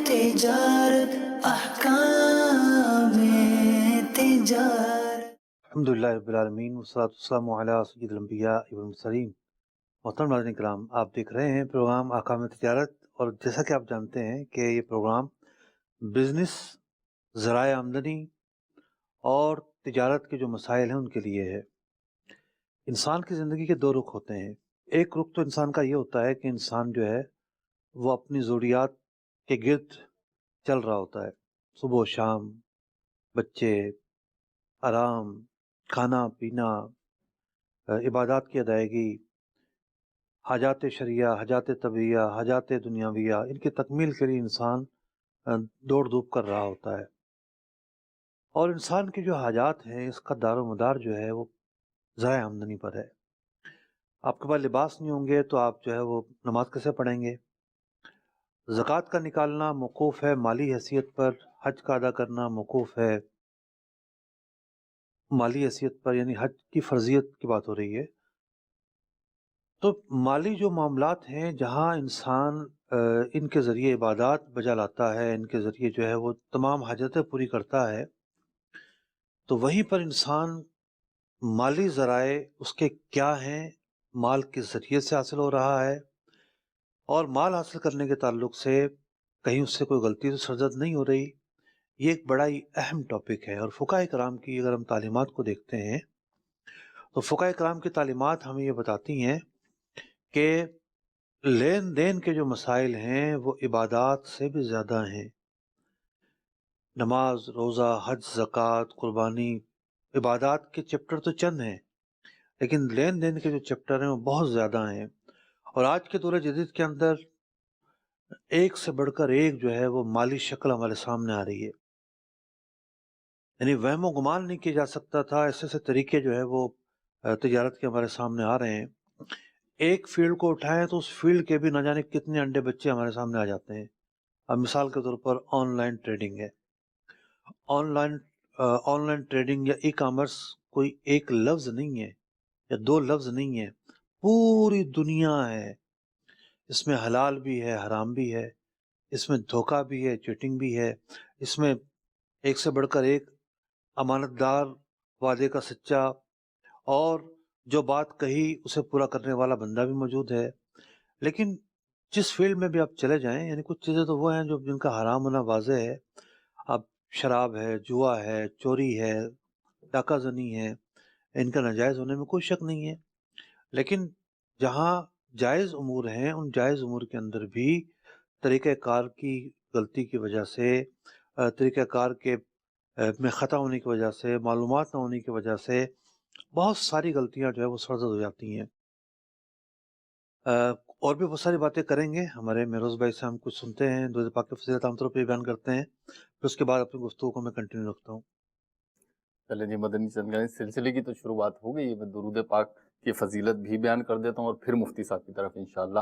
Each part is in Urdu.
تجارت احکام تجارت۔ الحمدللہ رب العالمین والصلاۃ والسلام علی سید الانبیاء والمرسلین۔ محترم ناظرین کرام، آپ دیکھ رہے ہیں پروگرام احکام تجارت، اور جیسا کہ آپ جانتے ہیں کہ یہ پروگرام بزنس، ذرائع آمدنی اور تجارت کے جو مسائل ہیں ان کے لیے ہے۔ انسان کی زندگی کے دو رخ ہوتے ہیں۔ ایک رخ تو انسان کا یہ ہوتا ہے کہ انسان جو ہے وہ اپنی ضروریات کے گرد چل رہا ہوتا ہے، صبح و شام، بچے، آرام، کھانا پینا، عبادات کی ادائیگی، حاجات شرعیہ، حاجات طبیعیہ، حاجات دنیاویہ، ان کی تکمیل کے لیے انسان دوڑ دھوپ کر رہا ہوتا ہے۔ اور انسان کی جو حاجات ہیں اس کا دار و مدار جو ہے وہ ذرائع آمدنی پر ہے۔ آپ کے پاس لباس نہیں ہوں گے تو آپ جو ہے وہ نماز کیسے پڑھیں گے؟ زکوٰۃ کا نکالنا موقوف ہے مالی حیثیت پر، حج کا ادا کرنا موقوف ہے مالی حیثیت پر، یعنی حج کی فرضیت کی بات ہو رہی ہے۔ تو مالی جو معاملات ہیں جہاں انسان ان کے ذریعے عبادات بجا لاتا ہے، ان کے ذریعے جو ہے وہ تمام حاجتیں پوری کرتا ہے، تو وہیں پر انسان مالی ذرائع اس کے کیا ہیں، مال کس ذریعے سے حاصل ہو رہا ہے، اور مال حاصل کرنے کے تعلق سے کہیں اس سے کوئی غلطی تو سرزد نہیں ہو رہی۔ یہ ایک بڑا ہی اہم ٹاپک ہے، اور فقہائے کرام کی اگر ہم تعلیمات کو دیکھتے ہیں تو فقہائے کرام کی تعلیمات ہمیں یہ بتاتی ہیں کہ لین دین کے جو مسائل ہیں وہ عبادات سے بھی زیادہ ہیں۔ نماز، روزہ، حج، زکوٰۃ، قربانی، عبادات کے چیپٹر تو چند ہیں، لیکن لین دین کے جو چیپٹر ہیں وہ بہت زیادہ ہیں۔ اور آج کے دور جدید کے اندر ایک سے بڑھ کر ایک جو ہے وہ مالی شکل ہمارے سامنے آ رہی ہے، یعنی وہم و گمان نہیں کیا جا سکتا تھا، ایسے ایسے طریقے جو ہے وہ تجارت کے ہمارے سامنے آ رہے ہیں۔ ایک فیلڈ کو اٹھائیں تو اس فیلڈ کے بھی نہ جانے کتنے انڈے بچے ہمارے سامنے آ جاتے ہیں۔ اب مثال کے طور پر آن لائن ٹریڈنگ ہے۔ آن لائن ٹریڈنگ یا ای کامرس کوئی ایک لفظ نہیں ہے یا دو لفظ نہیں ہے، پوری دنیا ہے۔ اس میں حلال بھی ہے، حرام بھی ہے، اس میں دھوکہ بھی ہے، چیٹنگ بھی ہے، اس میں ایک سے بڑھ کر ایک امانت دار، وعدے کا سچا، اور جو بات کہی اسے پورا کرنے والا بندہ بھی موجود ہے۔ لیکن جس فیلڈ میں بھی آپ چلے جائیں، یعنی کچھ چیزیں تو وہ ہیں جو جن کا حرام ہونا واضح ہے۔ اب شراب ہے، جوا ہے، چوری ہے، ڈاکہ زنی ہے، ان کا ناجائز ہونے میں کوئی شک نہیں ہے۔ لیکن جہاں جائز امور ہیں ان جائز امور کے اندر بھی طریقہ کار کی غلطی کی وجہ سے، طریقہ کار کے میں خطا ہونے کی وجہ سے، معلومات نہ ہونے کی وجہ سے بہت ساری غلطیاں جو ہے وہ سرزد ہو جاتی ہیں۔ اور بھی بہت ساری باتیں کریں گے، ہمارے مہروز بھائی سے ہم کچھ سنتے ہیں، درود پاک کی فضیلت عام طور پہ بیان کرتے ہیں، پھر اس کے بعد اپنی گفتگو کو میں کنٹینیو رکھتا ہوں۔ چلے جی، مدنی چندگانی سلسلے کی تو شروعات ہو گئی ہے، میں درود پاک کی فضیلت بھی بیان کر دیتا ہوں اور پھر مفتی صاحب کی طرف انشاءاللہ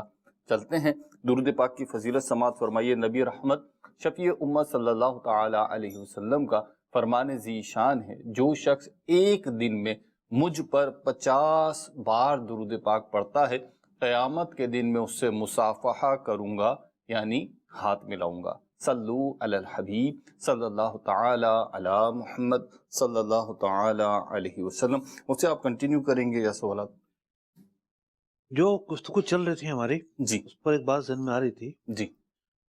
چلتے ہیں۔ درود پاک کی فضیلت سماعت فرمائیے نبی رحمت شفیع امت صلی اللہ تعالی علیہ وسلم کا فرمان ذی شان ہے، جو شخص ایک دن میں مجھ پر 50 بار درود پاک پڑھتا ہے، قیامت کے دن میں اس سے مصافحہ کروں گا، یعنی ہاتھ ملاؤں گا۔ صلو علی الحبیب صلی اللہ تعالی علی محمد صلی اللہ تعالی علیہ وسلم۔ اس سے آپ کنٹینیو کریں گے یا سوالات؟ جو گفتگو چل رہی تھی ہماری، جی اس پر ایک بات ذہن میں آ رہی تھی، جی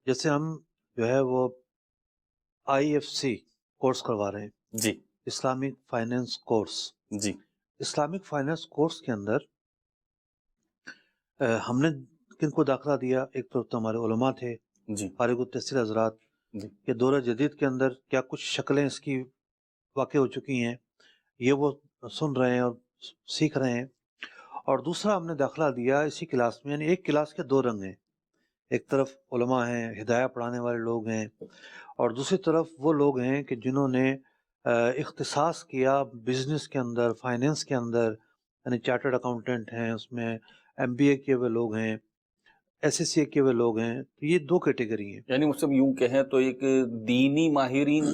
جیسے ہم جو ہے وہ IFC کورس کروا رہے ہیں، جی اسلامک فائنینس کورس۔ جی اسلامک فائنینس کورس کے اندر ہم نے کن کو داخلہ دیا؟ ایک طرف تو ہمارے علماء تھے، جی فارغ التحصیل حضرات، جی کہ دور جدید کے اندر کیا کچھ شکلیں اس کی واقع ہو چکی ہیں، یہ وہ سن رہے ہیں اور سیکھ رہے ہیں۔ اور دوسرا ہم نے داخلہ دیا اسی کلاس میں، یعنی ایک کلاس کے دو رنگ ہیں، ایک طرف علماء ہیں، ہدایہ پڑھانے والے لوگ ہیں، اور دوسری طرف وہ لوگ ہیں کہ جنہوں نے اختصاص کیا بزنس کے اندر، فائنینس کے اندر، یعنی چارٹرڈ اکاؤنٹنٹ ہیں، اس میں MBA کیے ہوئے لوگ ہیں، SSCA کیے ہوئے لوگ ہیں۔ تو یہ دو کیٹیگری ہیں۔ یعنی مجھ سے یوں کہیں تو ایک دینی ماہرین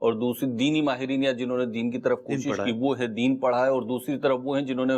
اور دوسری دینی ماہرین یا جنہوں نے دین کی طرف دین کوشش پڑھا کی ہے، وہ ہے دین پڑھا ہے، اور دوسری طرف وہ ہیں جنہوں نے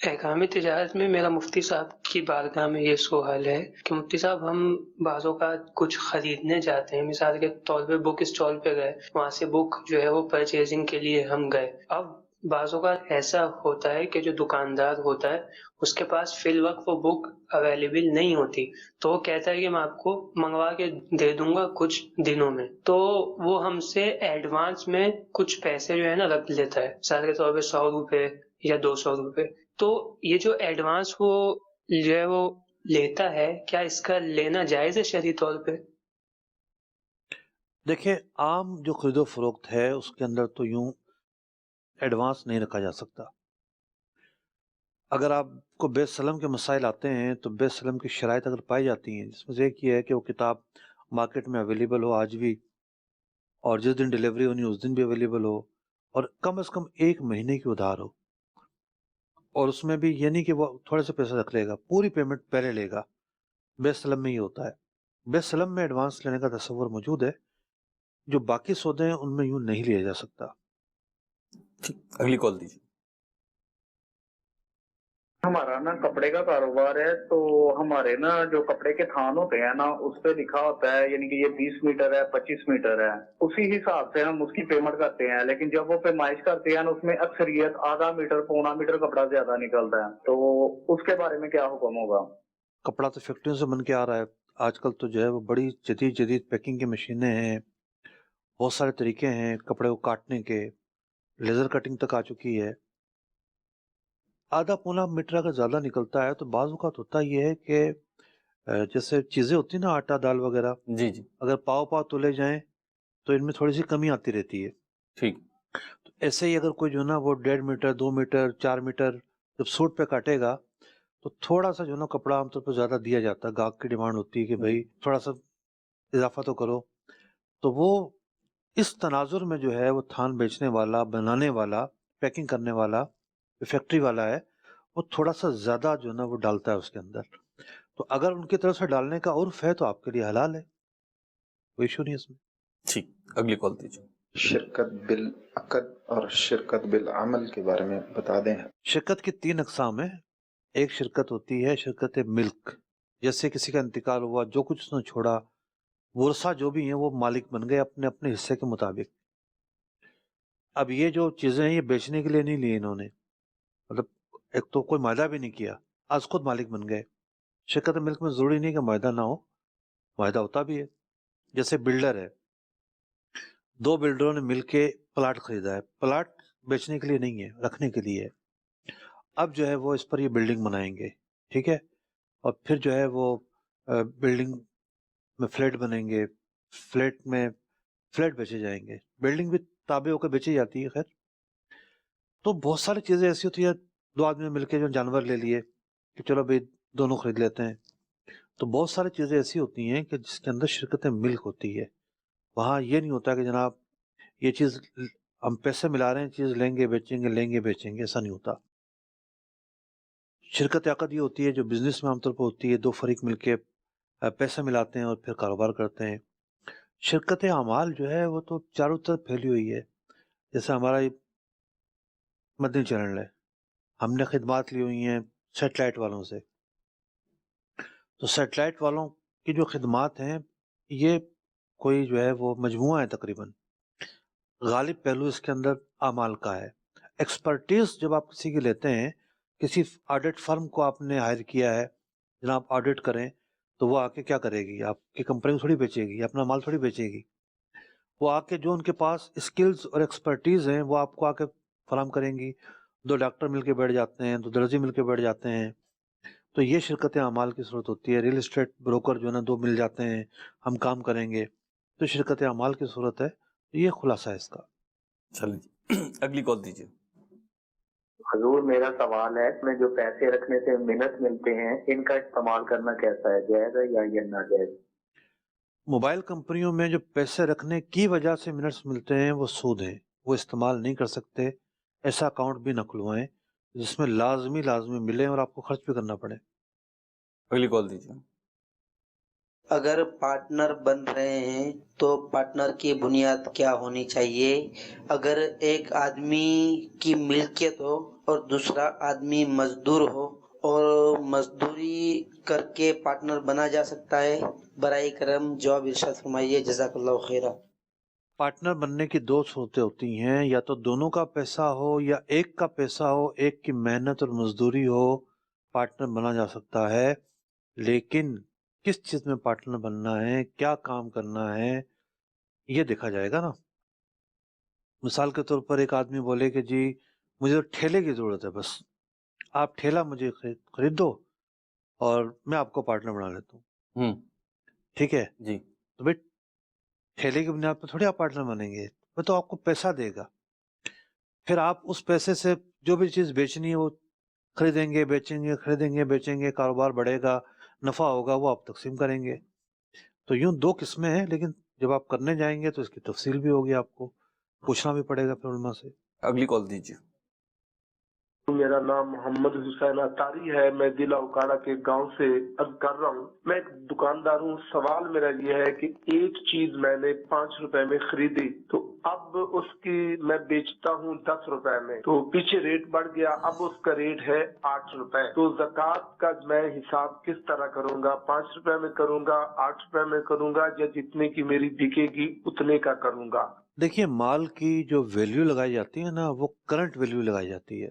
احکام تجارت میں میرا مفتی صاحب کی بارگاہ میں یہ سوال ہے کہ مفتی صاحب ہم بعض اوقات کچھ خریدنے جاتے ہیں، مثال کے طور پہ بک اسٹال پہ گئے، وہاں سے بک جو ہے وہ پرچیزنگ کے لیے ہم گئے. اب بعض اوقات ایسا ہوتا ہے کہ جو دکاندار ہوتا ہے اس کے پاس فی الوقت وہ بک اویلیبل نہیں ہوتی، تو وہ کہتا ہے کہ میں آپ کو منگوا کے دے دوں گا کچھ دنوں میں، تو وہ ہم سے ایڈوانس میں کچھ پیسے جو ہے نا رکھ لیتا ہے، مثال کے طور پہ 100 روپے یا 200 روپے. تو یہ جو ایڈوانس وہ جو ہے وہ لیتا ہے، کیا اس کا لینا جائز ہے شرعی طور پہ؟ دیکھیں، عام جو خرید و فروخت ہے اس کے اندر تو یوں ایڈوانس نہیں رکھا جا سکتا. اگر آپ کو بیت سلم کے مسائل آتے ہیں تو بیت سلم کی شرائط اگر پائی جاتی ہیں، جس میں سے ایک یہ ہے کہ وہ کتاب مارکیٹ میں اویلیبل ہو آج بھی، اور جس دن ڈیلیوری ہونی اس دن بھی اویلیبل ہو، اور کم از کم 1 مہینے کی ادھار ہو، اور اس میں بھی یہ نہیں کہ وہ تھوڑے سے پیسے رکھ لے گا، پوری پیمنٹ پہلے لے گا. بیت سلم میں یہ ہوتا ہے. بیت سلم میں ایڈوانس لینے کا تصور موجود ہے، جو باقی سودے ہیں ان میں یوں نہیں لیا جا سکتا. اگلی کال دیجیے. ہمارا نا کپڑے کا کاروبار ہے، تو ہمارے نا جو کپڑے کے تھان ہوتے ہیں نا اس پہ لکھا ہوتا ہے یعنی کہ یہ 20 میٹر ہے 25 میٹر ہے، اسی حساب سے ہم اس کی پیمنٹ کرتے ہیں. لیکن جب وہ پیمائش کرتے ہیں نا اس میں اکثریت آدھا میٹر پونا میٹر کپڑا زیادہ نکلتا ہے، تو اس کے بارے میں کیا حکم ہوگا؟ کپڑا تو فیکٹریوں سے بن کے آ رہا ہے. آج کل تو جو ہے وہ بڑی جدید پیکنگ کی مشینیں ہیں، بہت سارے طریقے ہیں کپڑے کو کاٹنے کے، لیزر کٹنگ تک آ چکی ہے. آدھا پونا میٹر اگر زیادہ نکلتا ہے تو بعض اوقات ہوتا یہ ہے کہ جیسے چیزیں ہوتی ہیں نا آٹا دال وغیرہ، جی اگر پاؤ تولے جائیں تو ان میں تھوڑی سی کمی آتی رہتی ہے. ٹھیک. تو ایسے ہی اگر کوئی جو ہے نا وہ 1.5 میٹر 2 میٹر 4 میٹر جب سوٹ پہ کاٹے گا تو تھوڑا سا جو ہے نا کپڑا عام طور پر زیادہ دیا جاتا ہے. گاہک کی ڈیمانڈ ہوتی ہے کہ بھائی تھوڑا سا اضافہ تو کرو. تو وہ اس تناظر میں جو ہے وہ تھان بیچنے والا، بنانے والا، پیکنگ کرنے والا، فیکٹری والا ہے، وہ تھوڑا سا زیادہ جو ہے نا وہ ڈالتا ہے اس کے اندر. تو اگر ان کی طرف سے ڈالنے کا عرف ہے تو آپ کے لیے حلال ہے، کوئی ایشو نہیں اس میں. ٹھیک. اگلی کال دیجیے. شرکت بالعقد اور شرکت بالعمل کے بارے میں بتا دیں. شرکت کی 3 اقسام ہیں. ایک شرکت ہوتی ہے شرکت ملک، جیسے کسی کا انتقال ہوا، جو کچھ اس نے چھوڑا، ورثہ جو بھی ہیں وہ مالک بن گئے اپنے اپنے حصے کے مطابق. اب یہ جو چیزیں ہیں یہ بیچنے کے لیے نہیں لی انہوں نے، مطلب ایک تو کوئی معاہدہ بھی نہیں کیا، آج خود مالک بن گئے. شرکت ملک میں ضروری نہیں کہ معاہدہ نہ ہو، معاہدہ ہوتا بھی ہے. جیسے بلڈر ہے، 2 بلڈروں نے مل کے پلاٹ خریدا ہے، پلاٹ بیچنے کے لیے نہیں ہے، رکھنے کے لیے ہے. اب جو ہے وہ اس پر یہ بلڈنگ بنائیں گے، ٹھیک ہے، اور پھر جو ہے وہ بلڈنگ میں فلیٹ بنیں گے، فلیٹ میں فلیٹ بیچے جائیں گے، بلڈنگ بھی تابع ہو کے بیچی جاتی ہے. خیر، تو بہت ساری چیزیں ایسی ہوتی ہیں، 2 آدمی مل کے جو جانور لے لیے کہ چلو بھائی دونوں خرید لیتے ہیں. تو بہت ساری چیزیں ایسی ہوتی ہیں کہ جس کے اندر شرکت ملک ہوتی ہے. وہاں یہ نہیں ہوتا کہ جناب یہ چیز ہم پیسے ملا رہے ہیں، چیز لیں گے بیچیں گے، لیں گے بیچیں گے، ایسا نہیں ہوتا. شرکت عقد یہ ہوتی ہے جو بزنس میں عام طور پر ہوتی ہے، 2 فریق مل کے پیسے ملاتے ہیں اور پھر کاروبار کرتے ہیں. شرکت اعمال جو ہے وہ تو چاروں طرف پھیلی ہوئی ہے. جیسے ہمارا یہ مدنی چینل ہے، ہم نے خدمات لی ہوئی ہیں سیٹلائٹ والوں سے. تو سیٹلائٹ والوں کی جو خدمات ہیں یہ کوئی جو ہے وہ مجموعہ ہے، تقریباً غالب پہلو اس کے اندر اعمال کا ہے. ایکسپرٹیز جب آپ کسی کی لیتے ہیں، کسی آڈٹ فرم کو آپ نے ہائر کیا ہے جناب آڈٹ کریں، تو وہ آ کے کیا کرے گی؟ آپ کی کمپنی کو تھوڑی بیچے گی، اپنا مال تھوڑی بیچے گی. وہ آ کے جو ان کے پاس اسکلز اور ایکسپرٹیز ہیں وہ آپ کو آ کے فراہم کریں گی. 2 ڈاکٹر مل کے بیٹھ جاتے ہیں، 2 درزی مل کے بیٹھ جاتے ہیں. تو یہ شرکت اعمال کی صورت ہوتی ہے. ریل اسٹیٹ بروکر جو ہے نا 2 مل جاتے ہیں، ہم کام کریں گے، تو شرکت اعمال کی صورت ہے. یہ خلاصہ ہے اس کا. چلیے جی. اگلی کال دیجیے. حضور میرا سوال ہے، میں جو پیسے رکھنے سے منٹ ملتے ہیں ان کا استعمال کرنا کیسا ہے، جائز ہے یا یہ ناجائز؟ موبائل کمپنیوں میں جو پیسے رکھنے کی وجہ سے منٹس ملتے ہیں وہ سود ہیں، وہ استعمال نہیں کر سکتے. ایسا اکاؤنٹ بھی نہ کھلوائیں جس میں لازمی ملے اور آپ کو خرچ بھی کرنا پڑے. اگلی کال دیجیے. اگر پارٹنر بن رہے ہیں تو پارٹنر کی بنیاد کیا ہونی چاہیے؟ اگر ایک آدمی کی ملکیت ہو اور دوسرا آدمی مزدور ہو اور مزدوری کر کے پارٹنر بنا جا سکتا ہے؟ برائے کرم جواب ارشاد فرمائیے، جزاک اللہ خیرہ۔ پارٹنر بننے کی دو صورتیں ہوتی ہیں، یا تو دونوں کا پیسہ ہو یا ایک کا پیسہ ہو، ایک کی محنت اور مزدوری ہو، پارٹنر بنا جا سکتا ہے۔ لیکن کس چیز میں پارٹنر بننا ہے، کیا کام کرنا ہے، یہ دیکھا جائے گا نا۔ مثال کے طور پر ایک آدمی بولے کہ جی مجھے ٹھیلے کی ضرورت ہے، بس آپ ٹھیلا مجھے خرید دو اور میں آپ کو پارٹنر بنا لیتا ہوں، ٹھیک ہے جی تو بھائی ٹھیلے کی بنیاد پہ تھوڑی آپ پارٹنر بنیں گے، وہ تو آپ کو پیسہ دے گا، پھر آپ اس پیسے سے جو بھی چیز بیچنی ہے وہ خریدیں گے بیچیں گے، خریدیں گے بیچیں گے، کاروبار بڑھے گا، نفع ہوگا، وہ آپ تقسیم کریں گے۔ تو یوں دو قسمیں ہیں، لیکن جب آپ کرنے جائیں گے تو اس کی تفصیل بھی ہوگی، آپ کو پوچھنا بھی پڑے گا پھر علماء سے۔ اگلی کال دیجیے۔ میرا نام محمد حسین اطاری ہے، میں ضلع اوکاڑا کے گاؤں سے عرض کر رہا ہوں۔ میں ایک دکاندار ہوں، سوال میرا یہ ہے کہ ایک چیز میں نے 5 روپے میں خریدی تو اب اس کی میں بیچتا ہوں 10 روپے میں، تو پیچھے ریٹ بڑھ گیا، اب اس کا ریٹ ہے 8 روپے، تو زکوٰۃ کا میں حساب کس طرح کروں گا؟ 5 روپے میں کروں گا، 8 روپے میں کروں گا، یا جتنے کی میری بکے گی اتنے کا کروں گا؟ دیکھیے مال کی جو ویلیو لگائی جاتی ہے نا، وہ کرنٹ ویلیو لگائی جاتی ہے،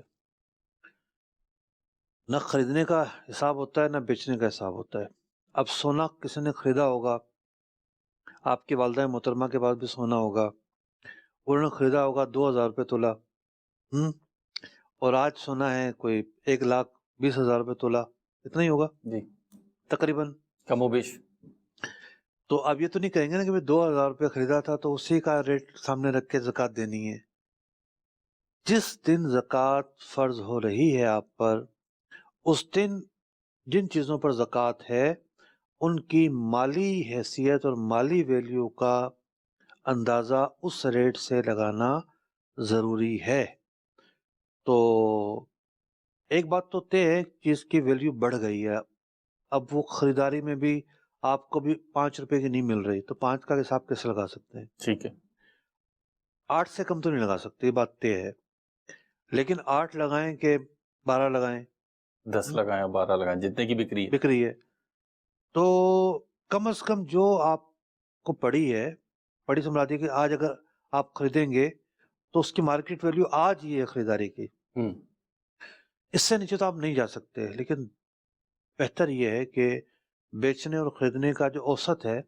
نہ خریدنے کا حساب ہوتا ہے نہ بیچنے کا حساب ہوتا ہے۔ اب سونا کسی نے خریدا ہوگا، آپ کی والدہ محترمہ کے پاس بھی سونا ہوگا، انہوں نے خریدا ہوگا 2000 روپے تولہ، اور آج سونا ہے کوئی 1,20,000 روپے تولہ، اتنا ہی ہوگا جی تقریباً، کم و بیش۔ تو اب یہ تو نہیں کہیں گے نا کہ 2000 روپے خریدا تھا تو اسی کا ریٹ سامنے رکھ کے زکوٰۃ دینی ہے۔ جس دن زکوٰۃ فرض ہو رہی ہے آپ پر، اس دن جن چیزوں پر زکوٰۃ ہے ان کی مالی حیثیت اور مالی ویلیو کا اندازہ اس ریٹ سے لگانا ضروری ہے۔ تو ایک بات تو طے ہے، چیز کی ویلیو بڑھ گئی ہے، اب وہ خریداری میں بھی آپ کو بھی 5 روپے کی نہیں مل رہی، تو 5 کا حساب کیسے لگا سکتے ہیں؟ ٹھیک ہے، 8 سے کم تو نہیں لگا سکتے، یہ بات طے ہے، لیکن 8 لگائیں کہ 12 لگائیں، 10 لگائیں 12 لگائیں، جتنے کی بکری ہے۔ بکری ہے، تو کم از کم جو آپ کو پڑی ہے، پڑی سے مراد یہ کہ آج اگر آپ خریدیں گے تو اس کی مارکیٹ ویلیو آج ہی ہے خریداری کی، اس سے نیچے تو آپ نہیں جا سکتے، لیکن بہتر یہ ہے کہ بیچنے اور خریدنے کا جو اوسط ہے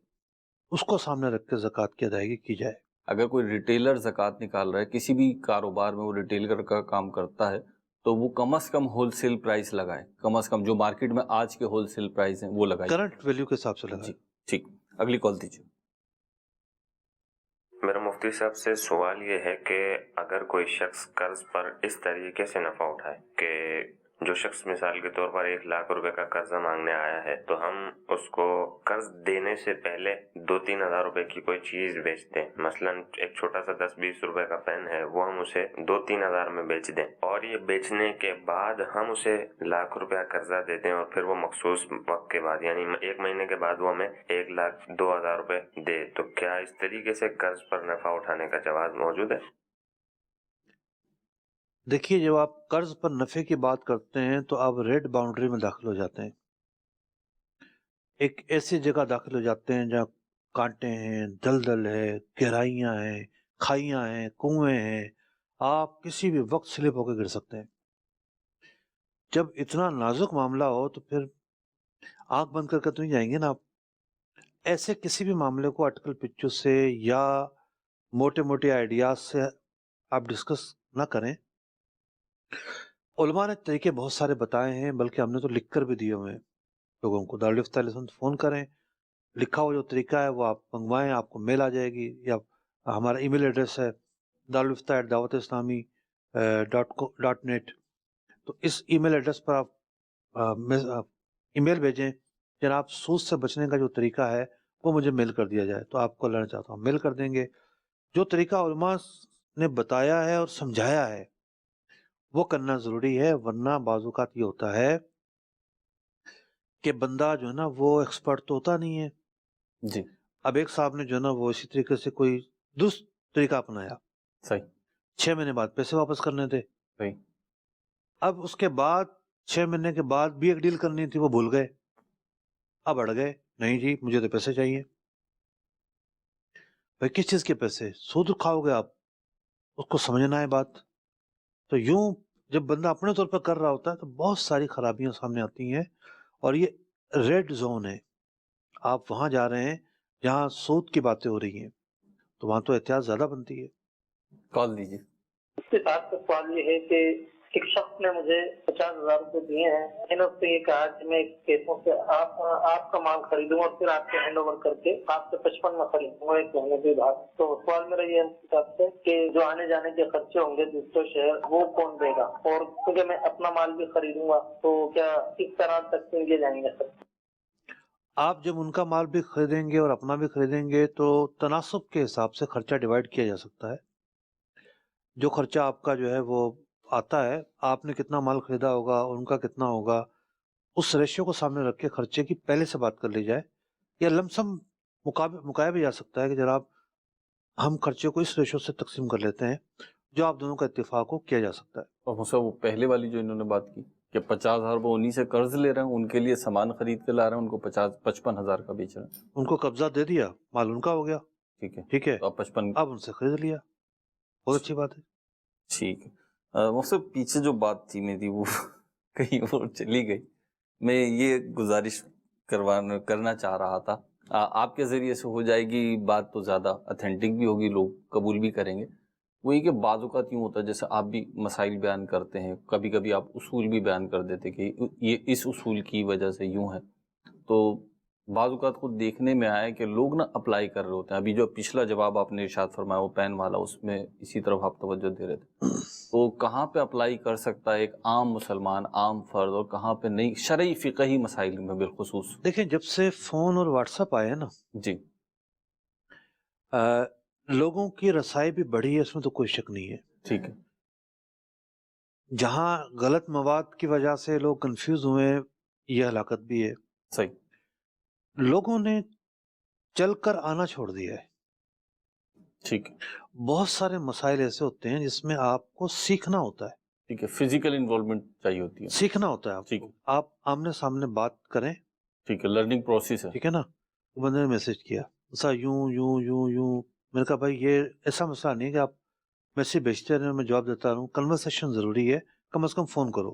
اس کو سامنے رکھ کے زکوٰۃ کی ادائیگی کی جائے۔ اگر کوئی ریٹیلر زکوٰۃ نکال رہا ہے، کسی بھی کاروبار میں وہ ریٹیلر کا کام کرتا ہے، تو وہ کم از کم ہول سیل پرائس لگائے، کم از کم جو مارکیٹ میں آج کے ہول سیل پرائس ہیں وہ لگائے، کرنٹ ویلیو کے حساب سے لگائے۔ جی ٹھیک۔ اگلی کال دیجیے۔ میرا مفتی صاحب سے سوال یہ ہے کہ اگر کوئی شخص قرض پر اس طریقے سے نفع اٹھائے کہ جو شخص مثال کے طور پر 1,00,000 روپے کا قرضہ مانگنے آیا ہے تو ہم اس کو قرض دینے سے پہلے 2-3 ہزار روپے کی کوئی چیز بیچ دیں، مثلا ایک چھوٹا سا 10-20 روپے کا پین ہے، وہ ہم اسے 2-3 ہزار میں بیچ دیں، اور یہ بیچنے کے بعد ہم اسے 1,00,000 روپے قرضہ دے دیں، اور پھر وہ مخصوص وقت کے بعد یعنی 1 مہینے کے بعد وہ ہمیں 1,02,000 روپے دے، تو کیا اس طریقے سے قرض پر نفع اٹھانے کا جواز موجود ہے؟ دیکھیے جب آپ قرض پر نفع کی بات کرتے ہیں تو آپ ریڈ باؤنڈری میں داخل ہو جاتے ہیں، ایک ایسی جگہ داخل ہو جاتے ہیں جہاں کانٹے ہیں، دلدل ہے، گہرائیاں ہیں، کھائیاں ہیں، کنویں ہیں، آپ کسی بھی وقت سلپ ہو کے گر سکتے ہیں۔ جب اتنا نازک معاملہ ہو تو پھر آنکھ بند کر کے تو نہیں جائیں گے نا آپ، ایسے کسی بھی معاملے کو اٹکل پچو سے یا موٹے موٹے آئیڈیاز سے آپ ڈسکس نہ کریں۔ علماء نے طریقے بہت سارے بتائے ہیں، بلکہ ہم نے تو لکھ کر بھی دیے ہوئے ہیں لوگوں کو۔ دارالفتہ فون کریں، لکھا ہوا جو طریقہ ہے وہ آپ منگوائیں، آپ کو میل آ جائے گی، یا ہمارا ای میل ایڈریس ہے darulفتہ@dawatislami.net، تو اس ای میل ایڈریس پر آپ ای میل بھیجیں، جناب سود سے بچنے کا جو طریقہ ہے وہ مجھے میل کر دیا جائے، تو آپ کو لینا چاہتا ہوں میل کر دیں گے۔ جو طریقہ علماء نے بتایا ہے اور سمجھایا ہے وہ کرنا ضروری ہے، ورنہ بعض اوقات یہ ہوتا ہے کہ بندہ جو ہے نا وہ ایکسپرٹ تو ہوتا نہیں ہے۔ جی اب ایک صاحب نے جو ہے نا وہ اسی طریقے سے کوئی دوسرا طریقہ اپنایا، صحیح 6 مہینے بعد پیسے واپس کرنے تھے، صحیح اب اس کے بعد 6 مہینے کے بعد بھی ایک ڈیل کرنی تھی، وہ بھول گئے، اب اڑ گئے، نہیں جی مجھے تو پیسے چاہیے۔ بھائی کس چیز کے پیسے؟ سود کھاؤ گے آپ، اس کو سمجھنا ہے بات۔ تو یوں جب بندہ اپنے طور پر کر رہا ہوتا ہے تو بہت ساری خرابیاں سامنے آتی ہیں، اور یہ ریڈ زون ہے، آپ وہاں جا رہے ہیں جہاں سود کی باتیں ہو رہی ہیں، تو وہاں تو احتیاط زیادہ بنتی ہے۔ کال دیجیے۔ اس کے ساتھ سوال یہ ہے کہ ایک شخص نے مجھے 50,000 روپے دیے ہیں، میں نے اس سے یہ کہا کہ میں کیسوں سے آپ کا مال خریدوں اور پھر آپ کو ہینڈ اوور کر کے آپ سے 55 میں خریدوں گا 1 مہینے کے بعد۔ تو سوال میرا یہ ہے کہ جو آنے جانے کے خرچے ہوں گے دوسرے شہر وہ کون دے گا، اور کیونکہ میں اپنا مال بھی خریدوں گا تو کیا کس طرح تک لیے جائیں گے سر؟ آپ جب ان کا مال بھی خریدیں گے اور اپنا بھی خریدیں گے تو تناسب کے حساب سے خرچہ ڈیوائڈ کیا جا سکتا ہے۔ جو خرچہ آپ کا جو ہے وہ آتا ہے، آپ نے کتنا مال خریدا ہوگا اور ان کا کتنا ہوگا، اس ریشیو کو سامنے رکھ کے خرچے کی پہلے سے بات کر لی جائے، یا لمسم مکایا بھی جا سکتا ہے کہ جناب ہم خرچے کو اس ریشیو سے تقسیم کر لیتے ہیں، جو آپ دونوں کا اتفاق ہو کیا جا سکتا ہے۔ اور مجھ سے وہ پہلے والی جو انہوں نے بات کی کہ 50,000 وہ انہی سے قرض لے رہے ہیں، ان کے لیے سامان خرید کے لا رہے ہیں، ان کو 55,000 کا بیچ رہے ہیں، ان کو قبضہ دے دیا، مال ان کا ہو گیا، ٹھیک ہے، تو آپ 55 اب ان سے خرید لیا، بہت اچھی بات ہے۔ ٹھیک ہے۔ مجھ سے پیچھے جو بات تھی میری وہ کہیں اور چلی گئی، میں یہ گزارش کرنا چاہ رہا تھا، آپ کے ذریعے سے ہو جائے گی بات تو زیادہ اتھینٹک بھی ہوگی، لوگ قبول بھی کریں گے۔ وہ یہ کہ بعض اوقات یوں ہوتا ہے جیسے آپ بھی مسائل بیان کرتے ہیں، کبھی کبھی آپ اصول بھی بیان کر دیتے کہ یہ اس اصول کی وجہ سے یوں ہے، تو بعض اوقات خود دیکھنے میں آیا کہ لوگ نا اپلائی کر رہے ہوتے ہیں۔ ابھی جو پچھلا جواب آپ نے ارشاد فرمایا وہ پین والا، اس میں اسی طرف آپ توجہ دے رہے تھے، تو کہاں پہ اپلائی کر سکتا ہے ایک عام مسلمان، عام فرد، اور کہاں پہ نہیں شرعی فقہی مسائل میں بالخصوص؟ دیکھیں جب سے فون اور واٹس ایپ آئے نا، جی، لوگوں کی رسائی بھی بڑھی ہے، اس میں تو کوئی شک نہیں ہے۔ ٹھیک ہے۔ جہاں غلط مواد کی وجہ سے لوگ کنفیوز ہوئے، یہ ہلاکت بھی ہے۔ صحیح۔ لوگوں نے چل کر آنا چھوڑ دیا ہے۔ ٹھیک ہے۔ بہت سارے مسائل ایسے ہوتے ہیں جس میں آپ کو سیکھنا ہوتا ہے، ٹھیک ہے، فزیکل انوالومنٹ چاہیے ہوتی ہے، سیکھنا ہوتا ہے ٹھیک آپ ہے، کو، آپ آمنے سامنے بات کریں، ٹھیک ہے، لرننگ پروسیس ہے، ٹھیک ہے نا۔ بندے نے میسج کیا ایسا یوں یوں یوں یوں، میں نے کہا بھائی یہ ایسا مسئلہ نہیں ہے کہ آپ میسج بھیجتے رہے میں جواب دیتا رہوں، کنورسیشن ضروری ہے، کم از کم فون کرو۔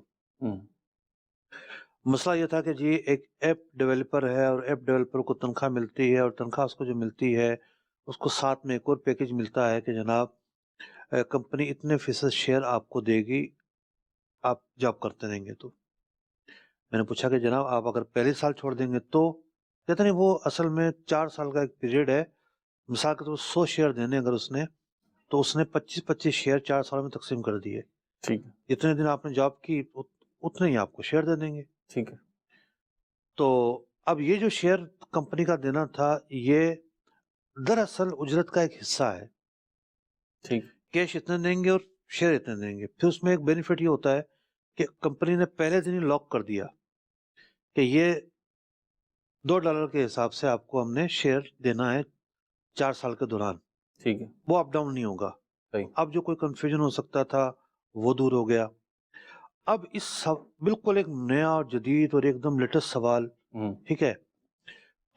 مسئلہ یہ تھا کہ جی ایک ایپ ڈیولپر ہے، اور ایپ ڈیولپر کو تنخواہ ملتی ہے، اور تنخواہ اس کو جو ملتی ہے اس کو ساتھ میں ایک اور پیکج ملتا ہے کہ جناب کمپنی اتنے فیصد شیئر آپ کو دے گی آپ جاب کرتے رہیں گے۔ تو میں نے پوچھا کہ جناب آپ اگر پہلے سال چھوڑ دیں گے تو کہتے نہیں، وہ اصل میں 4 سال کا ایک پیریڈ ہے، مثال کے طور 100 شیئر دینے اگر اس نے، تو اس نے 25 شیئر 4 سال میں تقسیم کر دیے، ٹھیک ہے، جتنے دن آپ نے جاب کی اتنے ہی آپ کو شیئر دے دیں گے۔ ٹھیک ہے۔ تو اب یہ جو شیئر کمپنی کا دینا تھا یہ دراصل اجرت کا ایک حصہ ہے، ٹھیک، کیش اتنے دیں گے اور شیئر اتنے دیں گے۔ پھر اس میں ایک بینیفٹ یہ ہوتا ہے کہ کمپنی نے پہلے دن ہی لاک کر دیا کہ یہ $2 کے حساب سے آپ کو ہم نے شیئر دینا ہے 4 سال کے دوران، ٹھیک ہے، وہ اپ ڈاؤن نہیں ہوگا۔ صحیح۔ اب جو کوئی کنفیوژن ہو سکتا تھا وہ دور ہو گیا۔ اب اس بالکل ایک نیا اور جدید اور ایک دم لیٹسٹ سوال، ٹھیک ہے،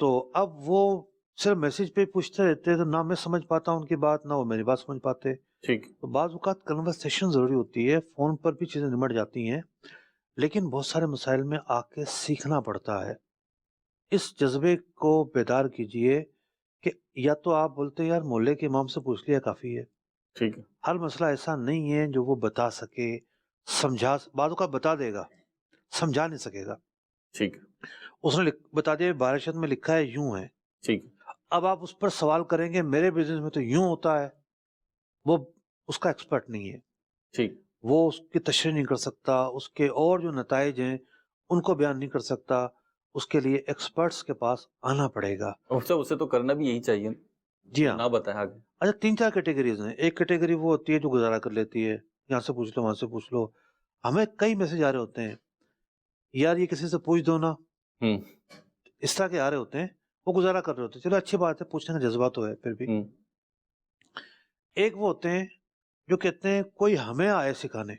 تو اب وہ صرف میسج پہ پوچھتے رہتے تو نہ میں سمجھ پاتا ان کی بات، نہ وہ میری بات سمجھ پاتے۔ ٹھیک، تو بعض اوقات کنورسیشن ضروری ہوتی ہے، فون پر بھی چیزیں نمٹ جاتی ہیں، لیکن بہت سارے مسائل میں آ کے سیکھنا پڑتا ہے۔ اس جذبے کو بیدار کیجئے کہ یا تو آپ بولتے ہیں یار محلے کے امام سے پوچھ لیا کافی ہے، ٹھیک ہے، ہر مسئلہ ایسا نہیں ہے جو وہ بتا سکے، سمجھا، بعض اوقات بتا دے گا، سمجھا نہیں سکے گا۔ ٹھیک، اس نے بتا دیا بارشت میں لکھا ہے یوں ہے، ٹھیک، اب آپ اس پر سوال کریں گے میرے بزنس میں تو یوں ہوتا ہے، وہ اس کا ایکسپرٹ نہیں ہے، ٹھیک، وہ اس کی تشریح نہیں کر سکتا، اس کے اور جو نتائج ہیں ان کو بیان نہیں کر سکتا، اس کے لیے ایکسپرٹس کے پاس آنا پڑے گا۔ اسے تو کرنا بھی یہی چاہیے، جی ہاں۔ نہ بتائیں آگے۔ اچھا 3-4 کیٹیگریز ہیں۔ ایک کیٹیگری وہ ہوتی ہے جو گزارا کر لیتی ہے، یہاں سے پوچھ لو وہاں سے پوچھ لو، ہمیں کئی میسج آ رہے ہوتے ہیں یار یہ کسی سے پوچھ دو نا، اس طرح کے آ رہے ہوتے ہیں، وہ گزارا کر رہے ہوتے ہیں، چلو اچھی بات ہے، پوچھنے کا جذبہ تو ہے پھر بھی۔ ایک وہ ہوتے ہیں جو کہتے ہیں کوئی ہمیں آئے سکھانے،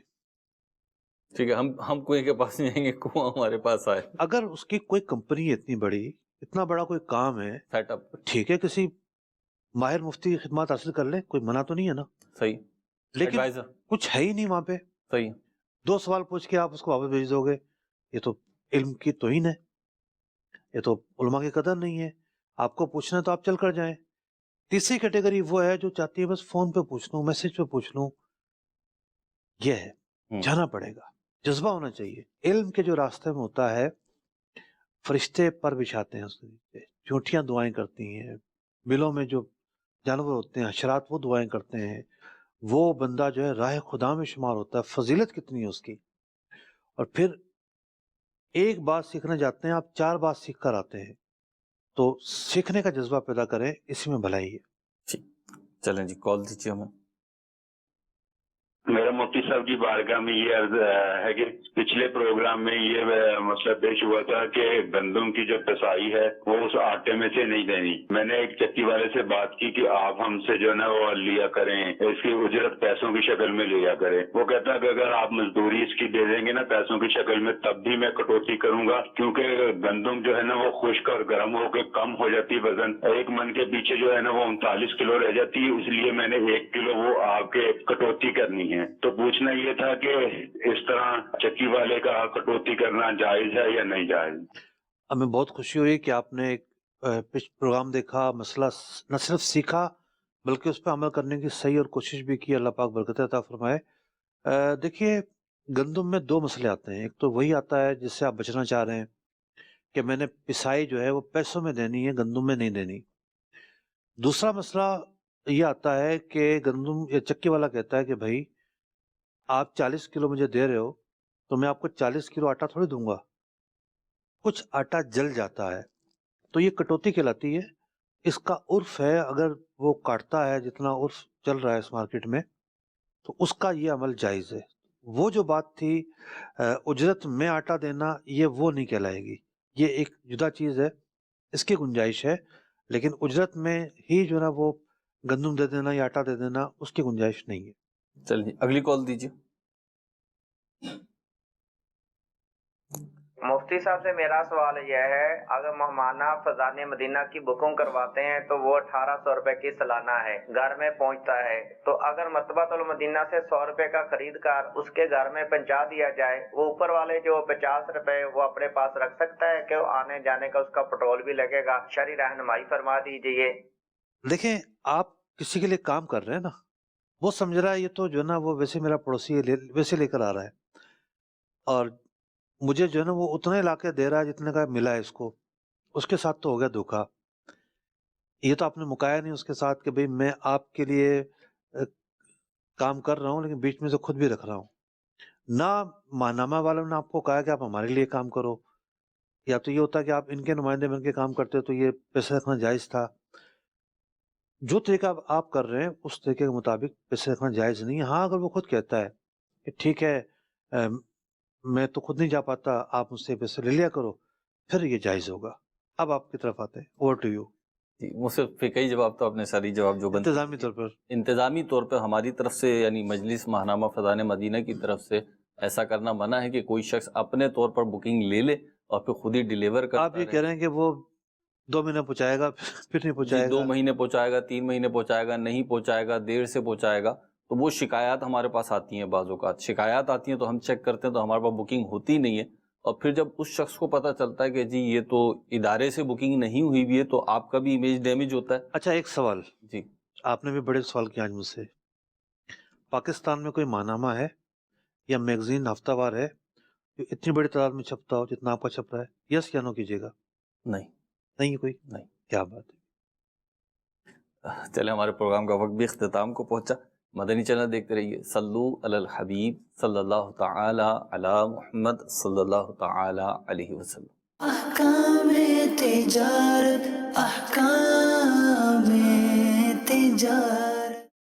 ٹھیک ہے، ہم کنویں کے پاس نہیں جائیں گے، کنواں ہمارے پاس آئے. اگر اس کی کوئی کمپنی اتنی بڑی، اتنا بڑا کوئی کام ہے، سیٹ اپ ٹھیک ہے، کسی ماہر مفتی کی خدمات حاصل کر لیں، کوئی منع تو نہیں ہے نا. صحیح. لیکن ایڈوائزر. کچھ ہے ہی نہیں وہاں پہ. صحیح. 2 سوال پوچھ کے آپ اس کو واپس بھیج دو گے، یہ تو علم کی توہین ہے، یہ تو علماء کی قدر نہیں ہے. آپ کو پوچھنا ہے تو آپ چل کر جائیں. تیسری کیٹیگری وہ ہے جو چاہتی ہے بس فون پہ پوچھ لوں، میسج پہ پوچھ لوں. یہ ہے، جانا پڑے گا، جذبہ ہونا چاہیے. علم کے جو راستے میں ہوتا ہے، فرشتے پر بچھاتے ہیں اس کے نیچے، چونٹیاں دعائیں کرتی ہیں، بلوں میں جو جانور ہوتے ہیں، حشرات، وہ دعائیں کرتے ہیں. وہ بندہ جو ہے راہ خدا میں شمار ہوتا ہے. فضیلت کتنی ہے اس کی. اور پھر ایک بات سیکھنے جاتے ہیں، آپ 4 بات سیکھ کر آتے ہیں. تو سیکھنے کا جذبہ پیدا کریں، اسی میں بھلائی ہے. چلیں جی، کال دیجیے ہمیں. میرا مفتی صاحب کی بارگاہ میں یہ عرض ہے کہ پچھلے پروگرام میں یہ مسئلہ پیش ہوا تھا کہ گندم کی جو پسائی ہے وہ اس آٹے میں سے نہیں دینی. میں نے ایک چکی والے سے بات کی کہ آپ ہم سے جو ہے نا وہ لیا کریں، اس کی اجرت پیسوں کی شکل میں لیا کریں. وہ کہتا ہے کہ اگر آپ مزدوری اس کی دے دیں گے نا پیسوں کی شکل میں، تب بھی میں کٹوتی کروں گا، کیونکہ گندم جو ہے نا وہ خشک اور گرم ہو کے کم ہو جاتی وزن. 1 من کے پیچھے جو ہے نا وہ 39 کلو رہ جاتی ہے، اس لیے میں نے 1 کلو وہ آپ کے کٹوتی کرنی ہے. تو پوچھنا یہ تھا کہ اس طرح چکی والے کا کٹوتی کرنا جائز ہے یا نہیں جائز؟ ہمیں بہت خوشی ہوئی کہ آپ نے ایک پروگرام دیکھا، مسئلہ نہ صرف سیکھا بلکہ اس پہ عمل کرنے کی صحیح اور کوشش بھی کی. اللہ پاک برکت عطا فرمائے. دیکھیے، گندم میں 2 مسئلے آتے ہیں. ایک تو وہی آتا ہے جس سے آپ بچنا چاہ رہے ہیں کہ میں نے پسائی جو ہے وہ پیسوں میں دینی ہے، گندم میں نہیں دینی. دوسرا مسئلہ یہ آتا ہے کہ گندم یا چکی والا کہتا ہے کہ بھائی آپ 40 کلو مجھے دے رہے ہو تو میں آپ کو 40 کلو آٹا تھوڑی دوں گا. کچھ آٹا جل جاتا ہے تو یہ کٹوتی کہلاتی ہے. اس کا عرف ہے، اگر وہ کاٹتا ہے جتنا عرف چل رہا ہے اس مارکیٹ میں تو اس کا یہ عمل جائز ہے. وہ جو بات تھی اجرت میں آٹا دینا، یہ وہ نہیں کہلائے گی. یہ ایک جدا چیز ہے، اس کی گنجائش ہے، لیکن اجرت میں ہی جو ہے نا وہ گندم دے دینا یا آٹا دے دینا، اس کی گنجائش نہیں ہے. چلیے اگلی کال دیجیے. مفتی صاحب سے میرا سوال یہ ہے، اگر مہمانہ فضان مدینہ کی بکنگ کرواتے ہیں تو وہ 1800 روپے کی سالانہ ہے، گھر میں پہنچتا ہے، تو اگر مطبعۃ المدینہ سے 100 روپے کا خرید کر اس کے گھر میں پہنچا دیا جائے، وہ اوپر والے جو 50 روپے وہ اپنے پاس رکھ سکتا ہے کہ وہ آنے جانے کا اس کا پیٹرول بھی لگے گا؟ شرعی رہنمائی فرما دیجیے. دیکھیں، آپ کسی کے لیے کام کر رہے ہیں نا، وہ سمجھ رہا ہے یہ تو جو ہے نا وہ ویسے میرا پڑوسی ہے، ویسے لے کر آ رہا ہے، اور مجھے جو ہے نا وہ اتنے لا کے دے رہا ہے جتنے کا ملا ہے اس کو. اس کے ساتھ تو ہو گیا دھوکا. یہ تو آپ نے مکایا نہیں اس کے ساتھ کہ بھئی میں آپ کے لیے کام کر رہا ہوں لیکن بیچ میں سے خود بھی رکھ رہا ہوں. نہ ماہنامہ والوں نے آپ کو کہا کہ آپ ہمارے لیے کام کرو، یا تو یہ ہوتا کہ آپ ان کے نمائندے بن کے کام کرتے تو یہ پیسے رکھنا جائز تھا. جو طریقہ آپ کر رہے ہیں اس طریقے کے مطابق پیسے رکھنا جائز نہیں ہے. ہاں، اگر وہ خود کہتا ہے کہ ٹھیک ہے میں تو خود نہیں جا پاتا، آپ مجھ سے پیسے لے لیا کرو، پھر یہ جائز ہوگا. اب آپ کی طرف آتے ہیں، اوور ٹو یو. جی، مجھ سے فقہی جواب تو آپ نے ساری جواب جو بنتے انتظامی طور پہ ہماری طرف سے، یعنی مجلس ماہنامہ فضان مدینہ کی طرف سے ایسا کرنا منع ہے کہ کوئی شخص اپنے طور پر بکنگ لے لے اور پھر خود ہی ڈیلیور کرتا آپ یہ کہہ رہے ہیں کہ وہ 2 مہینے پہنچائے گا پھر نہیں پہنچائے گا. 2 مہینے پہنچائے گا، 3 مہینے پہنچائے گا، نہیں پہنچائے گا، دیر سے پہنچائے گا. تو وہ شکایات ہمارے پاس آتی ہیں، بعض اوقات شکایات آتی ہیں تو ہم چیک کرتے ہیں تو ہمارے پاس بکنگ ہوتی نہیں ہے. اور پھر جب اس شخص کو پتہ چلتا ہے کہ جی یہ تو ادارے سے بکنگ نہیں ہوئی بھی ہے، تو آپ کا بھی امیج ڈیمیج ہوتا ہے. اچھا، ایک سوال جی، آپ نے بھی بڑے سوال کیا آج مجھ سے. پاکستان میں کوئی ماہنامہ ہے یا میگزین ہفتہ وار ہے جو اتنی بڑی تعداد میں چھپتا ہو جتنا آپ کا چھپ رہا ہے؟ یس یا نو کیجیے گا. نہیں ہے کوئی؟ نہیں. کیا بات ہے. چلے ہمارے پروگرام کا وقت بھی اختتام کو پہنچا. مدنی چینل دیکھتے رہیے. صلو علی الحبیب صلی اللہ تعالی علی محمد صلی اللہ تعالی علیہ وسلم. احکام تجارت، احکام تجارت.